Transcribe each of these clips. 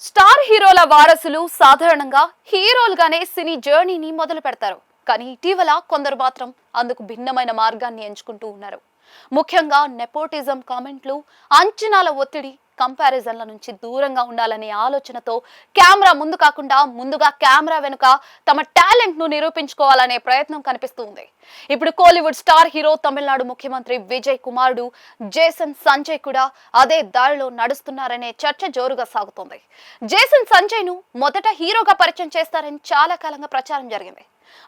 Star హీరోల వారసులు సాధారణంగా హీరోలుగానే సినీ జర్నీని మొదలు పెడతారు. కానీ ఇటీవల కొందరు మాత్రం అందుకు భిన్నమైన మార్గాన్ని ఎంచుకుంటూ ఉన్నారు. ముఖ్యంగా నెపోటిజం కామెంట్లు, అంచనాల ఒత్తిడి, కంపారిజన్ల నుంచి దూరంగా ఉండాలనే ఆలోచనతో కెమెరా ముందు కాకుండా ముందుగా కెమెరా వెనుక తమ టాలెంట్ ను నిరూపించుకోవాలనే ప్రయత్నం కనిపిస్తుంది. ఇప్పుడు కోలీవుడ్ స్టార్ హీరో తమిళనాడు ముఖ్యమంత్రి విజయ్ కుమారుడు జేసన్ సంజయ్ కూడా అదే దారిలో నడుస్తున్నారనే చర్చ జోరుగా సాగుతోంది. జేసన్ సంజయ్ ను మొదట హీరోగా పరిచయం చేస్తారని చాలా కాలంగా ప్రచారం జరిగింది.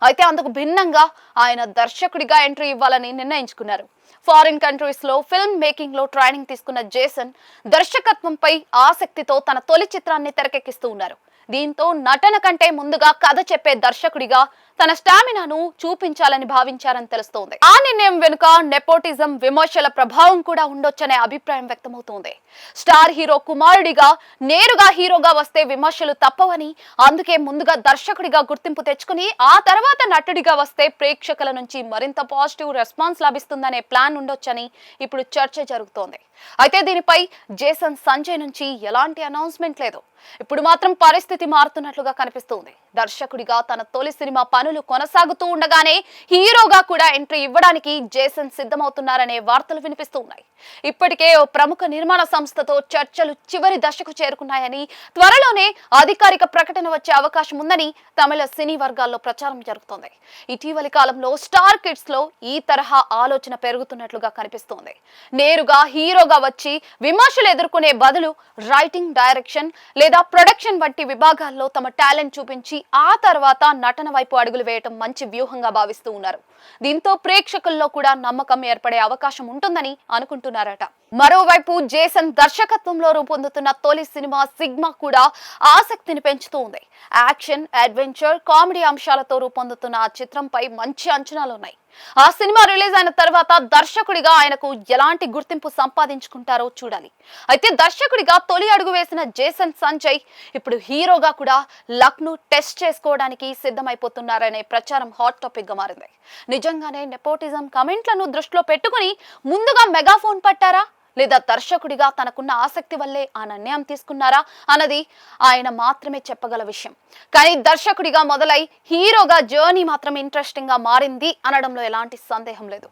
అయితే అందుకు భిన్నంగా ఆయన దర్శకుడిగా ఎంట్రీ ఇవ్వాలని నిర్ణయించుకున్నారు. ఫారిన్ కంట్రీస్ లో ఫిల్మ్ మేకింగ్ లో ట్రైనింగ్ తీసుకున్న జేసన్ దర్శకత్వంపై ఆసక్తితో తన తొలి చిత్రాన్ని తెరకెక్కిస్తూ ఉన్నారు. దీంతో నటన కంటే ముందుగా కథ చెప్పే దర్శకుడిగా తన స్టామినాను చూపించాలని భావించారని తెలుస్తోంది. ఆ నిర్ణయం వెనుక నెపోటిజం విమర్శల ప్రభావం కూడా ఉండొచ్చనే అభిప్రాయం వ్యక్తమవుతోంది. స్టార్ హీరో కుమారుడిగా నేరుగా హీరోగా వస్తే విమర్శలు తప్పవని, అందుకే ముందుగా దర్శకుడిగా గుర్తింపు తెచ్చుకుని ఆ తర్వాత నటుడిగా వస్తే ప్రేక్షకుల నుంచి మరింత పాజిటివ్ రెస్పాన్స్ లభిస్తుందనే ప్లాన్ ఉండొచ్చని ఇప్పుడు చర్చ జరుగుతోంది. అయితే దీనిపై జేసన్ సంజయ్ నుంచి ఎలాంటి అనౌన్స్మెంట్ లేదు. ఇప్పుడు మాత్రం పరిస్థితి మారుతున్నట్లుగా కనిపిస్తోంది. దర్శకుడిగా తన తొలి సినిమా పనులు కొనసాగుతూ ఉండగానే హీరోగా కూడా ఎంట్రీ ఇవ్వడానికి జేసన్ సిద్ధమవుతున్నారనే వార్తలు వినిపిస్తూ ఉన్నాయి. ఇప్పటికే ఓ ప్రముఖ నిర్మాణ సంస్థతో చర్చలు చివరి దశకు చేరుకున్నాయని, త్వరలోనే అధికారిక ప్రకటన వచ్చే అవకాశం ఉందని తమిళ సినీ వర్గాల్లో ప్రచారం జరుగుతోంది. ఇటీవలి కాలంలో స్టార్ కిడ్స్ లో ఈ తరహా ఆలోచన పెరుగుతున్నట్లుగా కనిపిస్తోంది. నేరుగా హీరోగా వచ్చి విమర్శలు ఎదుర్కొనే బదులు రైటింగ్, డైరెక్షన్ లేదా ప్రొడక్షన్ వంటి విభాగాల్లో తమ టాలెంట్ చూపించి ఆ తర్వాత నటన వైపు అడుగులు వేయటం మంచి వ్యూహంగా భావిస్తూ ఉన్నారు. దీంతో ప్రేక్షకుల్లో కూడా నమ్మకం ఏర్పడే అవకాశం ఉంటుందని అనుకుంటున్నారట. మరోవైపు జేసన్ దర్శకత్వంలో రూపొందుతున్న తొలి సినిమా సిగ్మా కూడా ఆసక్తిని పెంచుతూ ఉంది. యాక్షన్, అడ్వెంచర్, కామెడీ అంశాలతో రూపొందుతున్న ఆ చిత్రంపై మంచి అంచనాలున్నాయి. ఆ సినిమా రిలీజ్ అయిన తర్వాత దర్శకుడిగా ఆయనకు ఎలాంటి గుర్తింపు సంపాదించుకుంటారో చూడాలి. అయితే దర్శకుడిగా తొలి అడుగు వేసిన జేసన్ సంజయ్ ఇప్పుడు హీరోగా కూడా లక్ ను టెస్ట్ చేసుకోవడానికి సిద్ధమైపోతున్నారనే ప్రచారం హాట్ టాపిక్ గా మారింది. నిజంగానే నెపోటిజం కమెంట్లను దృష్టిలో పెట్టుకుని ముందుగా మెగాఫోన్ పట్టారా, లేదా దర్శకుడిగా తనకున్న ఆసక్తి వల్లే ఆ నిర్ణయం తీసుకున్నారా అన్నది ఆయన మాత్రమే చెప్పగల విషయం. కానీ దర్శకుడిగా మొదలై హీరోగా జర్నీ మాత్రం ఇంట్రెస్టింగ్ గా మారింది అనడంలో ఎలాంటి సందేహం లేదు.